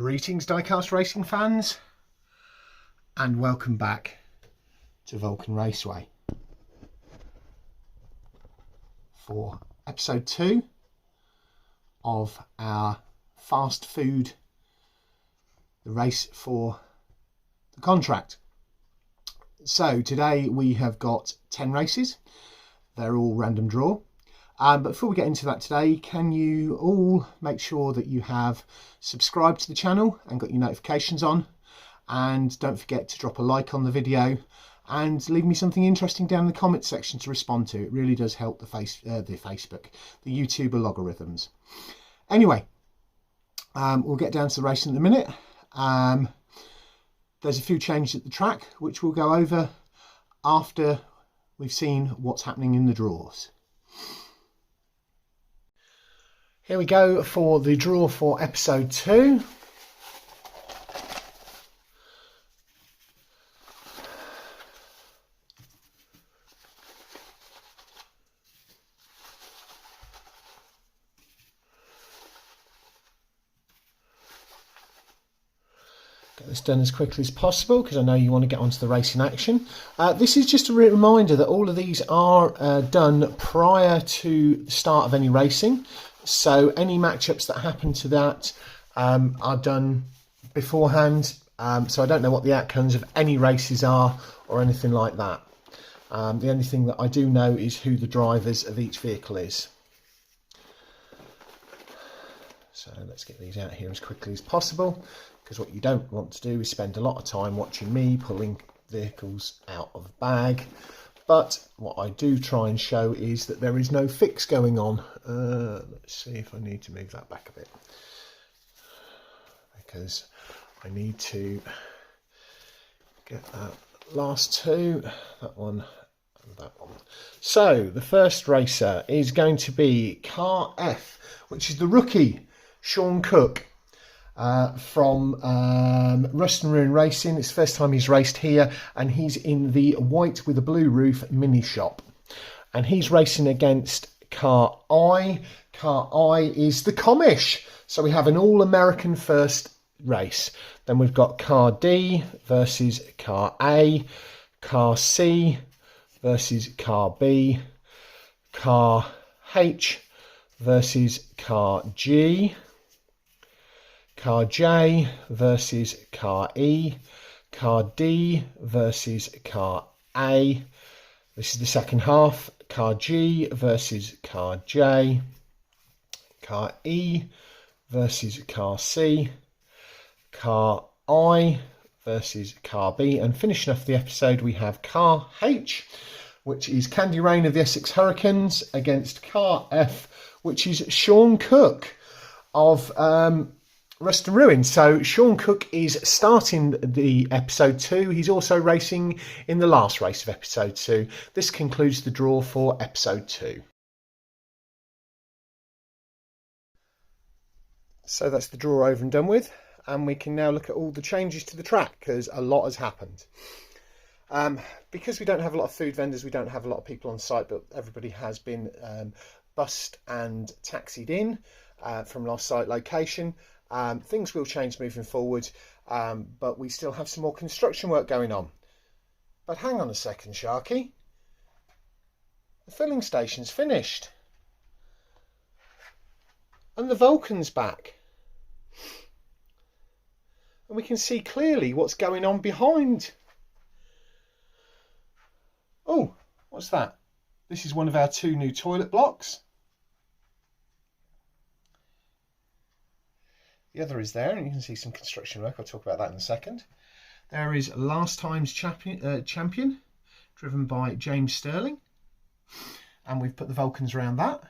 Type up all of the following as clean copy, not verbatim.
Greetings Diecast Racing fans, and welcome back to Vulcan Raceway for episode 2 of our fast food, the race for the contract. So today we have got 10 races. They're all random draw. But before we get into that today, can you all make sure that you have subscribed to the channel and got your notifications on? And don't forget to drop a like on the video and leave me something interesting down in the comments section to respond to. It really does help the Facebook, the YouTube algorithms. Anyway, we'll get down to the racing in a minute. There's a few changes at the track, which we'll go over after we've seen what's happening in the draws. Here we go for the draw for episode 2. Get this done as quickly as possible because I know you want to get onto the racing action. This is just a reminder that all of these are done prior to the start of any racing. So any matchups that happen to that are done beforehand. So I don't know what the outcomes of any races are or anything like that. The only thing that I do know is who the drivers of each vehicle is. So let's get these out here as quickly as possible, because what you don't want to do is spend a lot of time watching me pulling vehicles out of the bag. But what I do try and show is that there is no fix going on. Let's see if I need to move that back a bit, because I need to get that last two, that one and that one. So the first racer is going to be Car F, which is the rookie Sean Cook. From Rust and Ruin Racing. It's the first time he's raced here, and he's in the white with a blue roof mini shop, and he's racing against Car I. Car I is the Comish, so we have an all-American first race. Then we've got Car D versus Car A, Car C versus Car B, Car H versus Car G, Car J versus Car E, Car D versus Car A. This is the second half. Car G versus Car J, Car E versus Car C, Car I versus Car B, and finishing off the episode we have Car H, which is Candy Rain of the Essex Hurricanes, against Car F, which is Sean Cook of Rust and Ruin. So Sean Cook is starting the episode 2. He's also racing in the last race of episode 2. This concludes the draw for episode 2. So that's the draw over and done with, and we can now look at all the changes to the track, because a lot has happened. Because we don't have a lot of food vendors, we don't have a lot of people on site, but everybody has been bussed and taxied in from last site location. Things will change moving forward, but we still have some more construction work going on. But hang on a second, Sharky. The filling station's finished. And the Vulcan's back. And we can see clearly what's going on behind. Oh, what's that? This is one of our 2 new toilet blocks. The other is there, and you can see some construction work. I'll talk about that in a second. There is Last Time's Champion, driven by James Sterling. And we've put the Vulcans around that,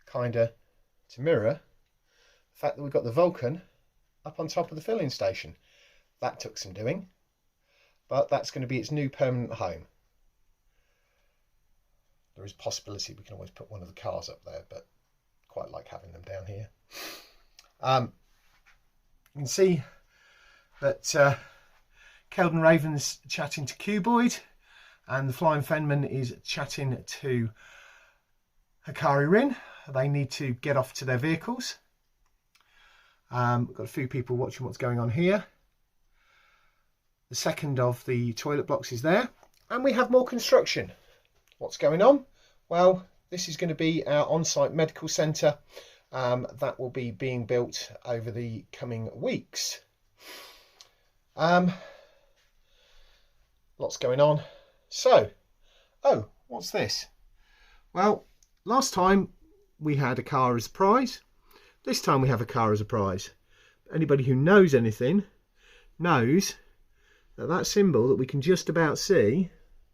kind of to mirror the fact that we've got the Vulcan up on top of the filling station. That took some doing, but that's going to be its new permanent home. There is a possibility we can always put one of the cars up there, but quite like having them down here. You can see that Keldon Raven's chatting to Cuboid, and the Flying Fenman is chatting to Hikari Rin. They need to get off to their vehicles. We've got a few people watching what's going on here. The second of the toilet blocks is there, and we have more construction. What's going on? Well, this is going to be our on-site medical centre that will be being built over the coming weeks. Lots going on. So, oh, what's this? Well, last time we had a car as a prize. This time we have a car as a prize. Anybody who knows anything knows that that symbol that we can just about see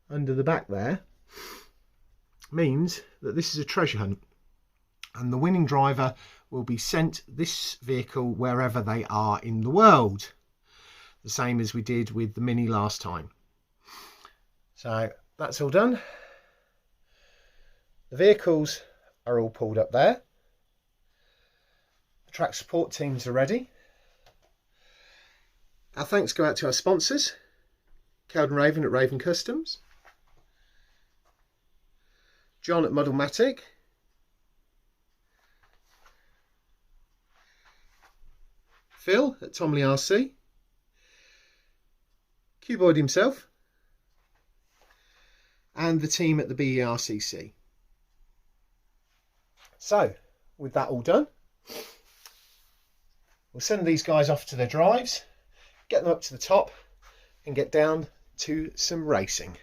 under the back there means that this is a treasure hunt, and the winning driver will be sent this vehicle wherever they are in the world, the same as we did with the Mini last time. So that's all done. The vehicles are all pulled up there. The track support teams are ready. Our thanks go out to our sponsors, Cowden Raven at Raven Customs, John at Muddlematic, Phil at Tomley RC, Cuboid himself, and the team at the BERCC. So, with that all done, we'll send these guys off to their drives, get them up to the top, and get down to some racing.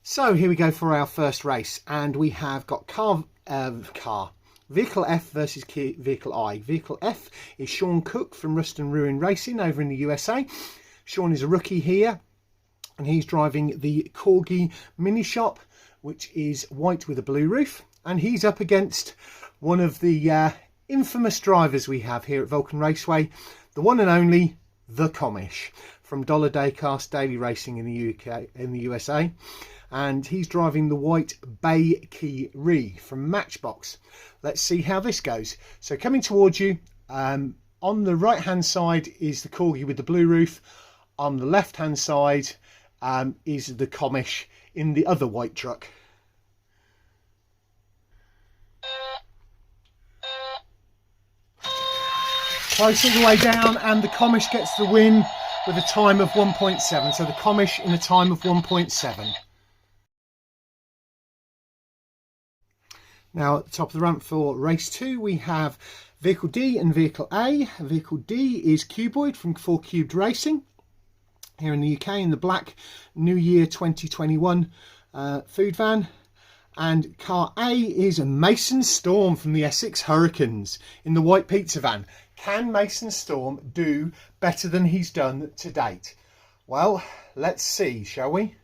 So here we go for our first race, and we have got Vehicle F versus Vehicle I. Vehicle F is Sean Cook from Rust and Ruin Racing over in the USA. Sean is a rookie here, and he's driving the Corgi Mini Shop, which is white with a blue roof, and he's up against one of the infamous drivers we have here at Vulcan Raceway, the one and only the Comish from Diecast Daily Racing in the USA, and he's driving the white Bay Key Re from Matchbox. Let's see how this goes. So coming towards you, on the right hand side is the Corgi with the blue roof. On the left hand side is the Comish in the other white truck. Close all the way down, and the Comish gets the win with a time of 1.7. So the Comish in a time of 1.7. Now at the top of the ramp for race 2 we have Vehicle D and Vehicle A. Vehicle D is Cuboid from 4Cubed Racing here in the UK in the black New Year 2021 food van. And car A is Mason Storm from the Essex Hurricanes in the white pizza van. Can Mason Storm do better than he's done to date? Well, let's see, shall we?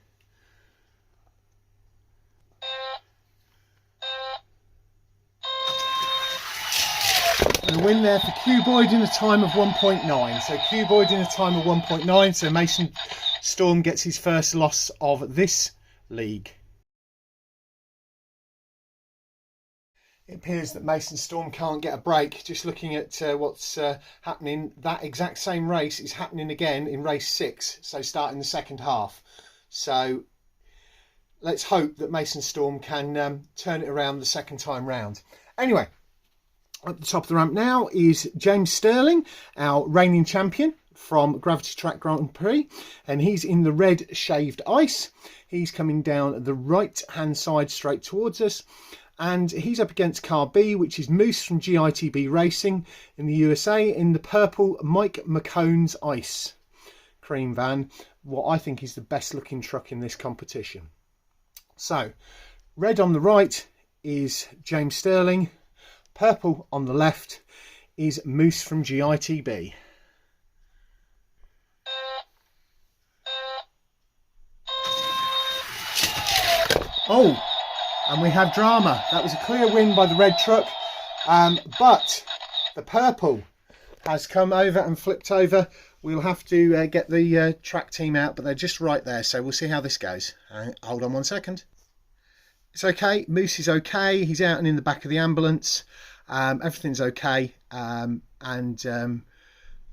And a win there for Cuboid in a time of 1.9. So Cuboid in a time of 1.9. So Mason Storm gets his first loss of this league. It appears that Mason Storm can't get a break. Just looking at what's happening, that exact same race is happening again in race 6, so starting the second half. So let's hope that Mason Storm can turn it around the second time round. Anyway, at the top of the ramp now is James Sterling, our reigning champion from Gravity Track Grand Prix, and he's in the red shaved ice. He's coming down the right hand side straight towards us. And he's up against car B, which is Moose from GITB Racing in the USA in the purple Mike McCone's Ice cream van, what I think is the best looking truck in this competition. So, red on the right is James Sterling, purple on the left is Moose from GITB. Oh! And we have drama. That was a clear win by the red truck, but the purple has come over and flipped over. We'll have to get the track team out, but they're just right there, so we'll see how this goes. Hold on 1 second. It's okay. Moose is okay. He's out and in the back of the ambulance. Everything's okay, and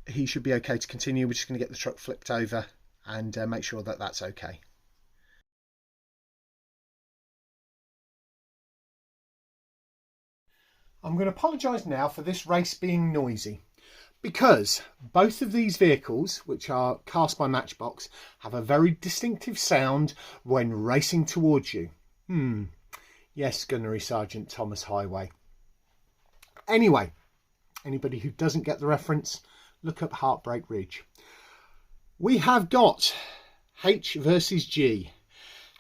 he should be okay to continue. We're just going to get the truck flipped over and make sure that that's okay. I'm going to apologise now for this race being noisy. because both of these vehicles, which are cast by Matchbox, have a very distinctive sound when racing towards you. Yes, Gunnery Sergeant Thomas Highway. Anyway, anybody who doesn't get the reference, look up Heartbreak Ridge. We have got H versus G.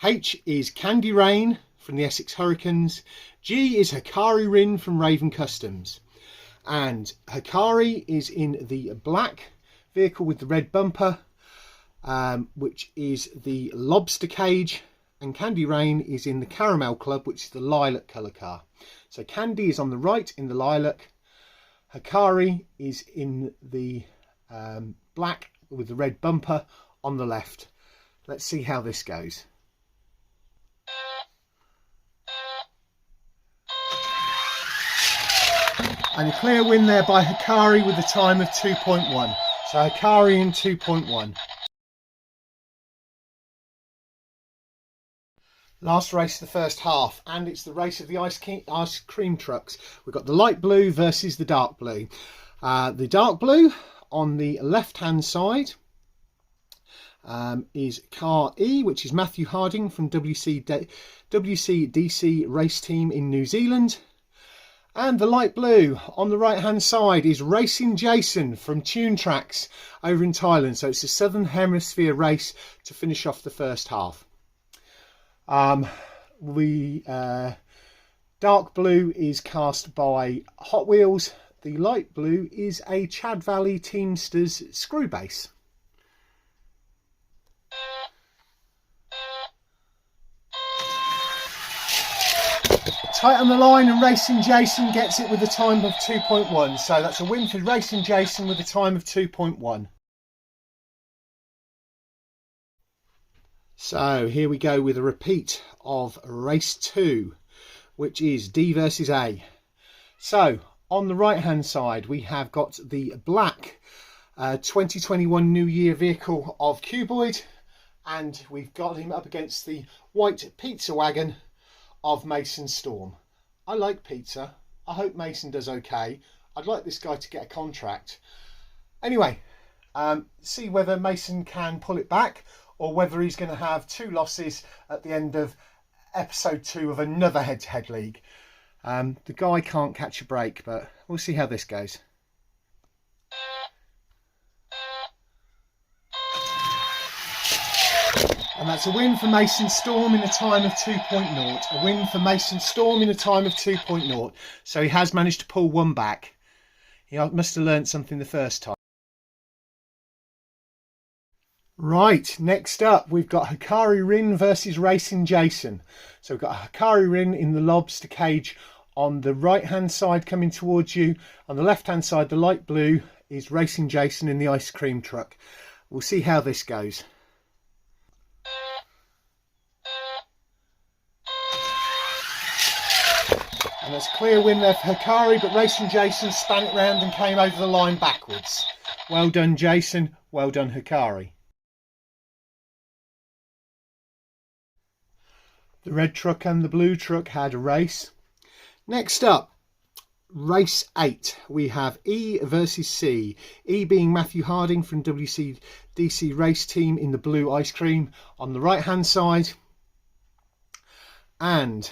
H is Candy Rain from the Essex Hurricanes. G is Hikari Rin from Raven Customs. And Hikari is in the black vehicle with the red bumper, which is the Lobster Cage. And Candy Rain is in the Caramel Club, which is the lilac colour car. So Candy is on the right in the lilac. Hikari is in the black with the red bumper on the left. Let's see how this goes. And a clear win there by Hikari with a time of 2.1. So Hikari in 2.1. Last race of the first half, and it's the race of the ice cream trucks. We've got the light blue versus the dark blue. The dark blue on the left hand side is car E, which is Matthew Harding from WCDC Race Team in New Zealand. And the light blue on the right hand side is Racing Jason from Tune Tracks over in Thailand. So it's a Southern Hemisphere race to finish off the first half. Dark blue is cast by Hot Wheels. The light blue is a Chad Valley Teamsters screw base. Tight on the line, and Racing Jason gets it with a time of 2.1. So that's a win for Racing Jason with a time of 2.1. So here we go with a repeat of race 2, which is D versus A. So on the right hand side we have got the black 2021 New Year vehicle of Cuboid, and we've got him up against the white pizza wagon of Mason Storm. I like pizza. I hope Mason does okay. I'd like this guy to get a contract. Anyway, see whether Mason can pull it back, or whether he's going to have 2 losses at the end of episode 2 of another head-to-head league. The guy can't catch a break, but we'll see how this goes. And that's a win for Mason Storm in a time of 2.0. A win for Mason Storm in a time of 2.0. So he has managed to pull one back. He must have learnt something the first time. Right, next up we've got Hikari Rin versus Racing Jason. So we've got Hikari Rin in the Lobster Cage on the right hand side coming towards you. On the left hand side, the light blue is Racing Jason in the ice cream truck. We'll see how this goes. And that's a clear win there for Hikari, but Racing Jason span it round and came over the line backwards. Well done, Jason. Well done, Hikari. The red truck and the blue truck had a race. Next up, race 8. We have E versus C. E being Matthew Harding from WCDC Race Team in the blue ice cream on the right hand side. And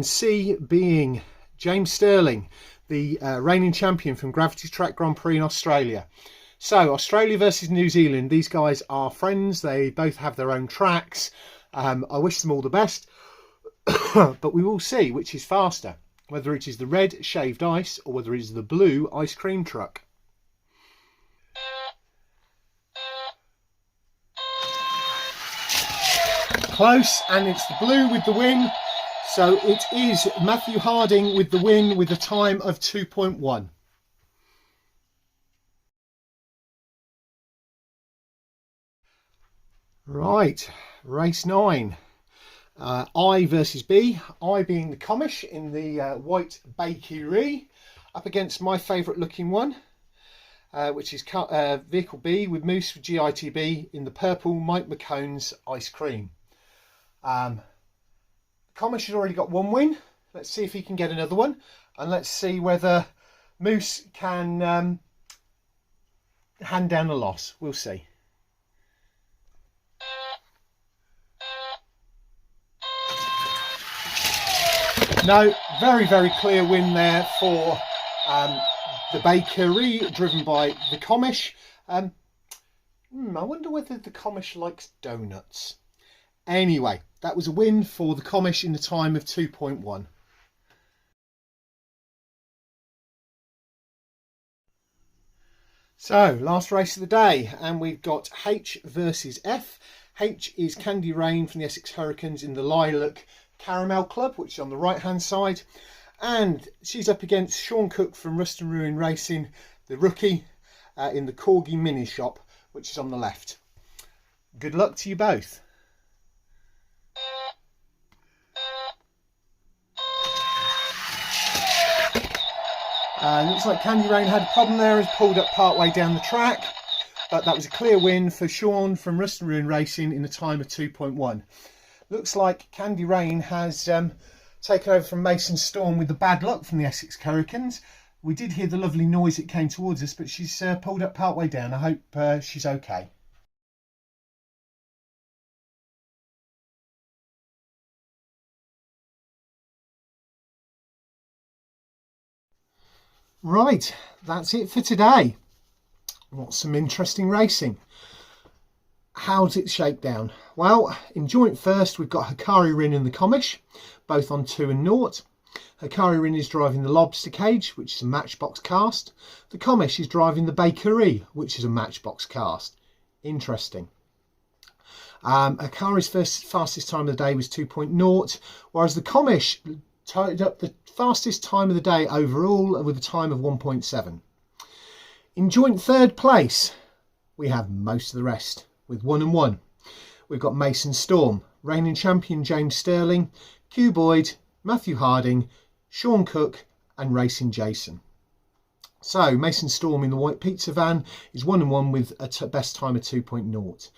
C being James Sterling, the reigning champion from Gravity Track Grand Prix in Australia. So Australia versus New Zealand. These guys are friends. They both have their own tracks. I wish them all the best. But we will see which is faster. Whether it is the red shaved ice or whether it is the blue ice cream truck. Close, and it's the blue with the win. So it is Matthew Harding with the win with a time of 2.1. Right, race 9. I versus B. I being the Comish in the white Bakery, up against my favourite looking one, which is vehicle B with Moose for GITB in the purple Mike McCone's ice cream. Comish has already got one win. Let's see if he can get another one, and let's see whether Moose can hand down a loss. We'll see. No, very, very clear win there for the Bakery, driven by the Comish. I wonder whether the Comish likes donuts. Anyway, that was a win for the Comish in the time of 2.1. So, last race of the day, and we've got H versus F. H is Candy Rain from the Essex Hurricanes in the Lilac Caramel Club, which is on the right hand side, and she's up against Sean Cook from Rust and Ruin Racing, the rookie, in the Corgi Mini Shop, which is on the left. Good luck to you both. Looks like Candy Rain had a problem there, has pulled up part way down the track, but that was a clear win for Sean from Rust and Ruin Racing in a time of 2.1. Looks like Candy Rain has taken over from Mason Storm with the bad luck from the Essex Hurricanes. We did hear the lovely noise that came towards us, but she's pulled up part way down. I hope she's okay. Right, that's it for today. What's some interesting racing? How's it shake down? Well, in joint first, we've got Hikari Rin and the Comish, both on 2 and 0. Hikari Rin is driving the Lobster Cage, which is a matchbox cast. The Comish is driving the Bakery, which is a matchbox cast. Interesting. Hikari's fastest time of the day was 2.0, whereas the Comish tied up the fastest time of the day overall with a time of 1.7. In joint third place, we have most of the rest with 1 and 1. We've got Mason Storm, reigning champion James Sterling, Q Boyd, Matthew Harding, Sean Cook and Racing Jason. So Mason Storm in the white pizza van is 1 and 1 with a best time of 2.0.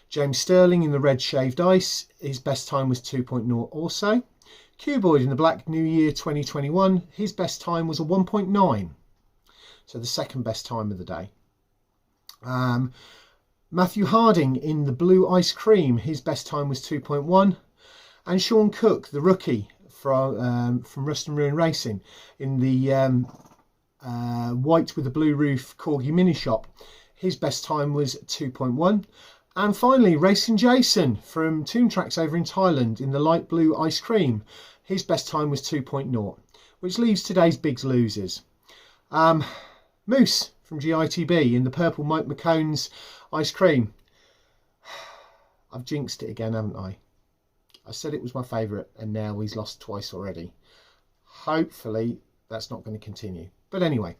James Sterling in the red shaved ice, his best time was 2.0 also. Q Boyd in the black New Year 2021, his best time was a 1.9. So the second best time of the day. Matthew Harding in the blue ice cream, his best time was 2.1. And Sean Cook, the rookie from Rust and Ruin Racing, in the white with the blue roof Corgi Mini Shop, his best time was 2.1. And finally, Racing Jason from Toon Tracks over in Thailand in the light blue ice cream, his best time was 2.0, which leaves today's big losers. Moose from GITB in the purple Mike McCone's ice cream. I've jinxed it again, haven't I? I said it was my favourite and now he's lost twice already. Hopefully that's not going to continue. But anyway,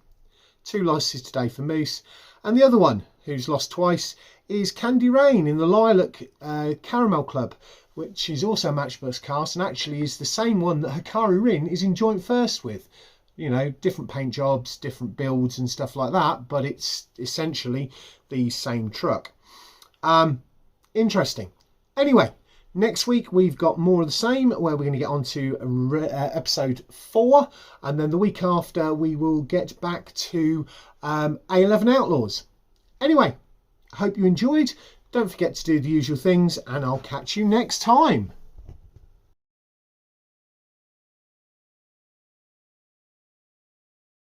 2 losses today for Moose. And the other one who's lost twice is Candy Rain in the Lilac Caramel Club, which is also a matchbox cast and actually is the same one that Hikari Rin is in joint first with. You know, different paint jobs, different builds and stuff like that, but it's essentially the same truck. Interesting. Anyway, next week we've got more of the same, where we're going to get on to episode 4, and then the week after we will get back to A11 Outlaws. Anyway, I hope you enjoyed. Don't forget to do the usual things, and I'll catch you next time.